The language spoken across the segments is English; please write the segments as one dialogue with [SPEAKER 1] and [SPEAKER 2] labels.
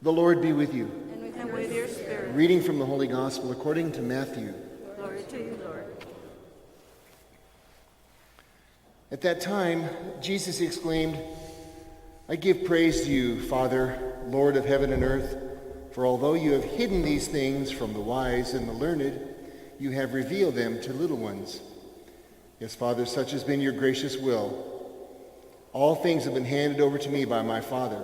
[SPEAKER 1] The Lord be with you.
[SPEAKER 2] And with your spirit.
[SPEAKER 1] Reading from the Holy Gospel according to Matthew.
[SPEAKER 2] Glory to you, Lord.
[SPEAKER 1] At that time, Jesus exclaimed, I give praise to you, Father, Lord of heaven and earth, for although you have hidden these things from the wise and the learned, you have revealed them to little ones. Yes, Father, such has been your gracious will. All things have been handed over to me by my Father.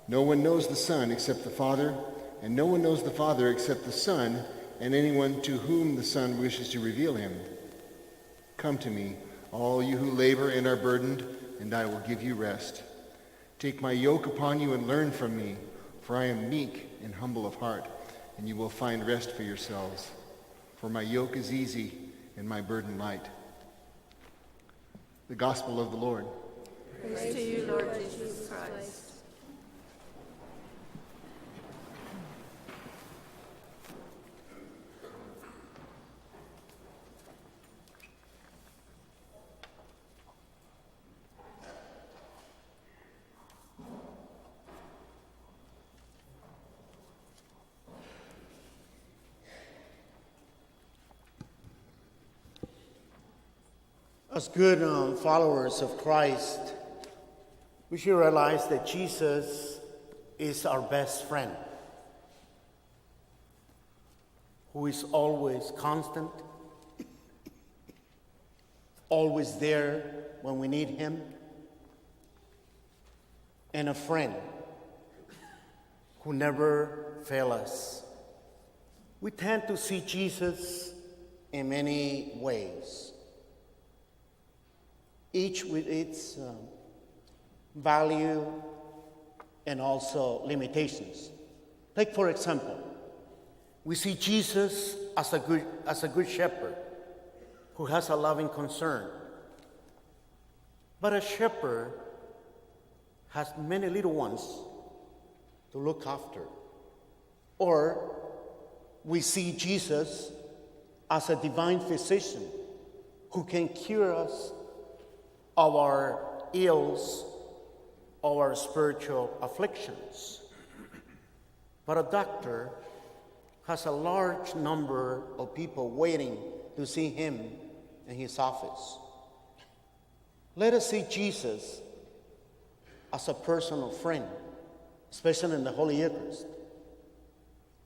[SPEAKER 1] No one knows the Son except the Father, and no one knows the Father except the Son, and anyone to whom the Son wishes to reveal him. Come to me, all you who labor and are burdened, and I will give you rest. Take my yoke upon you and learn from me, for I am meek and humble of heart, and you will find rest for yourselves. For my yoke is easy and my burden light. The Gospel of the Lord.
[SPEAKER 2] Praise to you, Lord Jesus Christ.
[SPEAKER 3] As good followers of Christ, we should realize that Jesus is our best friend, who is always constant, always there when we need him, and a friend who never fails us. We tend to see Jesus in many ways, each with its value and also limitations. Take, for example, we see Jesus as a good shepherd who has a loving concern. But a shepherd has many little ones to look after. Or we see Jesus as a divine physician who can cure us of our ills, of our spiritual afflictions. But a doctor has a large number of people waiting to see him in his office. Let us see Jesus as a personal friend, especially in the Holy Eucharist.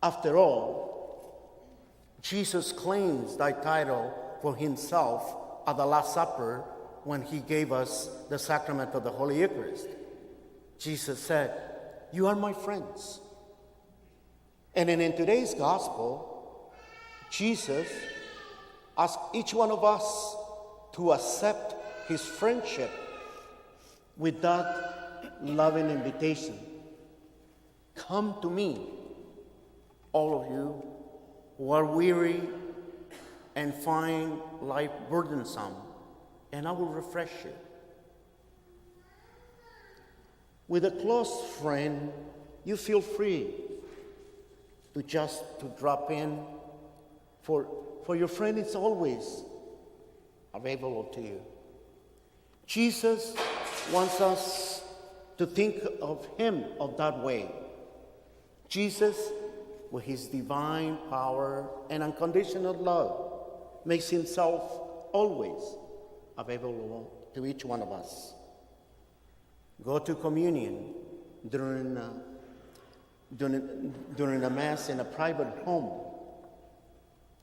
[SPEAKER 3] After all, Jesus claims that title for himself at the Last Supper when he gave us the sacrament of the Holy Eucharist. Jesus said, "You are my friends." And in today's gospel, Jesus asks each one of us to accept his friendship with that loving invitation. Come to me, all of you who are weary and find life burdensome, and I will refresh you. With a close friend, you feel free to drop in, for your friend is always available to you. Jesus wants us to think of him of that way. Jesus, with his divine power and unconditional love, makes himself always available to each one of us. Go to communion during a Mass in a private home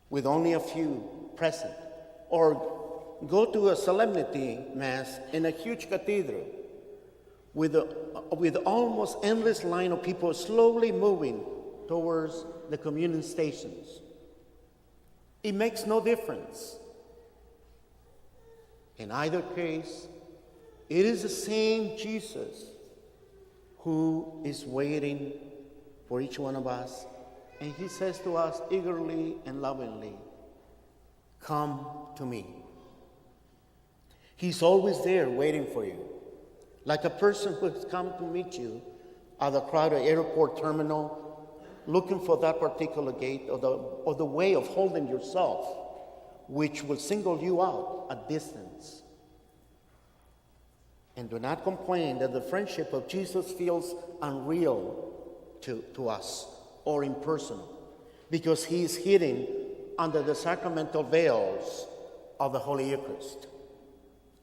[SPEAKER 3] with only a few present, or go to a solemnity Mass in a huge cathedral with almost endless line of people slowly moving towards the communion stations. It makes no difference. In either case, it is the same Jesus who is waiting for each one of us. And he says to us eagerly and lovingly, "Come to me." He's always there waiting for you. Like a person who has come to meet you at the crowded airport terminal, looking for that particular gate or the way of holding yourself, which will single you out at distance. And do not complain that the friendship of Jesus feels unreal to us or impersonal, because he is hidden under the sacramental veils of the Holy Eucharist.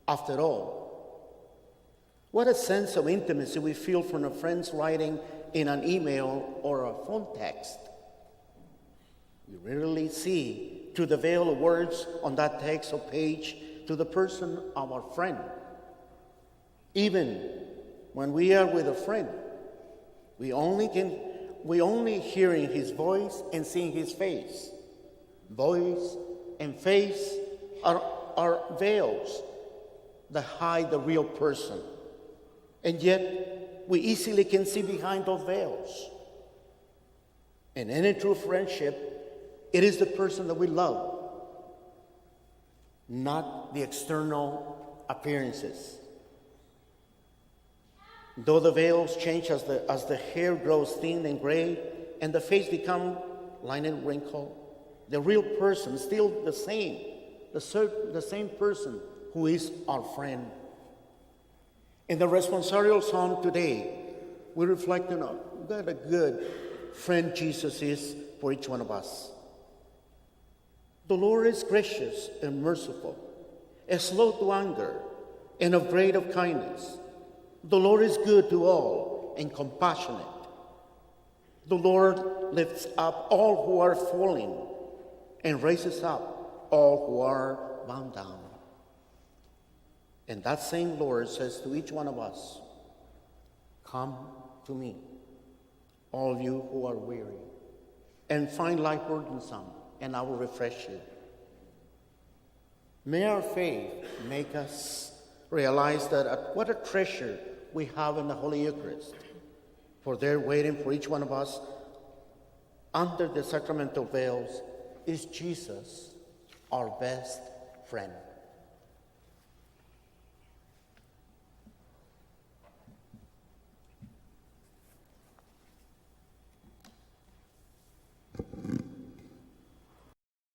[SPEAKER 3] After all, what a sense of intimacy we feel from a friend's writing in an email or a phone text. We rarely see through the veil of words on that text or page to the person of our friend. Even when we are with a friend, we only hearing his voice and seeing his face. Voice and face are veils that hide the real person. And yet, we easily can see behind those veils. In any true friendship, it is the person that we love, not the external appearances. Though the veils change as the hair grows thin and gray and the face becomes lined and wrinkled, the real person is still the same, the same person who is our friend. In the responsorial psalm today, we reflect on what a good friend Jesus is for each one of us. The Lord is gracious and merciful, and slow to anger, and of great of kindness. The Lord is good to all and compassionate. The Lord lifts up all who are falling and raises up all who are bound down. And that same Lord says to each one of us, "Come to me, all you who are weary, and find life burdensome, and I will refresh you." May our faith make us realize that what a treasure we have in the Holy Eucharist, for there waiting for each one of us under the sacramental veils is Jesus, our best friend.